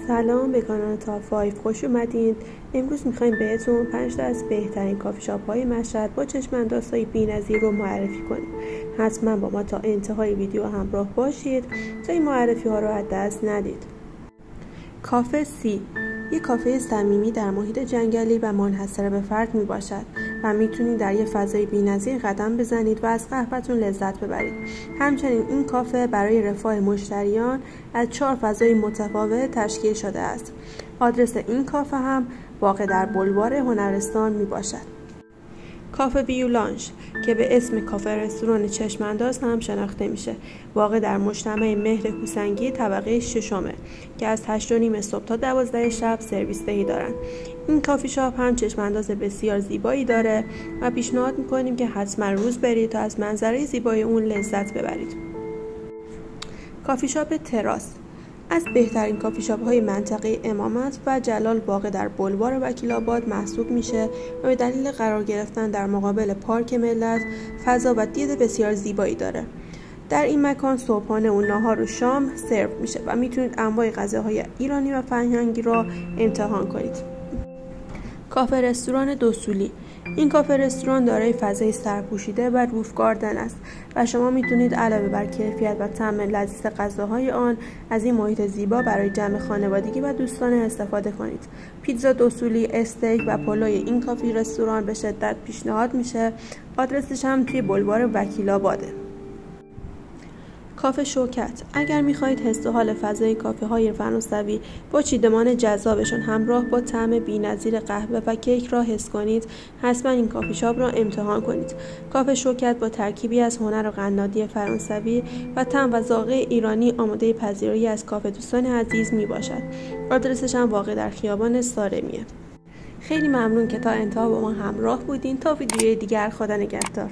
سلام به کانال تاپ 5 خوش اومدین. امروز میخوایم بهتون 5 تا از بهترین کافی شاپ های مشهد با چشم اندازهای بی‌نظیر رو معرفی کنیم. حتما با ما تا انتهای ویدیو همراه باشید تا این معرفی ها رو از دست ندید. کافه سی یک کافه صمیمی در محیط جنگلی و منحصر به فرد می باشد و میتونید در یک فضای بی‌نظیر قدم بزنید و از قهوه‌تون لذت ببرید. همچنین این کافه برای رفاه مشتریان از 4 فضای متفاوت تشکیل شده است. آدرس این کافه هم واقع در بولوار هنرستان می باشد. کافه ویولانژ که به اسم کافه رستوران چشم‌انداز هم شناخته میشه، واقع در مجتمع مهر کوسنگی طبقه ششمه که از 8:30 صبح تا 12 شب سرویس دهی دارن. این کافی شاپ هم چشم‌انداز بسیار زیبایی داره و پیشنهاد میکنیم که حتما روز برید تا از منظره زیبای اون لذت ببرید. کافی شاپ تراس از بهترین کافی شاپ های منطقه امامت و جلال واقع در بولوار وکیل‌آباد محسوب میشه و به دلیل قرار گرفتن در مقابل پارک ملت فضا و دید بسیار زیبایی داره. در این مکان صبحانه و ناهار و شام سرو میشه و میتونید انواع غذاهای ایرانی و فرهنگی را امتحان کنید. کافه رستوران دوسولی این کافه رستوران دارای فضای سرپوشیده و روف گاردن است و شما میتونید علاوه بر کیفیت و طعم لذیذ غذاهای آن از این محیط زیبا برای جمع خانوادگی و دوستانه استفاده کنید. پیتزا دوسولی، استیک و پلوی این کافه رستوران به شدت پیشنهاد میشه. آدرسش هم توی بولوار وکیل‌آباده. کافه شوکت اگر میخواهید حس و حال فضای کافه های فرانسوی با چیدمان جذابشون همراه با طعم بی‌نظیر قهوه و کیک را حس کنید، حتما این کافی شاپ را امتحان کنید. کافه شوکت با ترکیبی از هنر و قنادی فرانسوی و طعم و ذائقه ایرانی آماده پذیرایی از کافه دوستان عزیز میباشد. آدرسش هم واقع در خیابان سارمیه. خیلی ممنون که تا انتها با ما همراه بودین. تا ویدیوی دیگر، خدا نگهدار.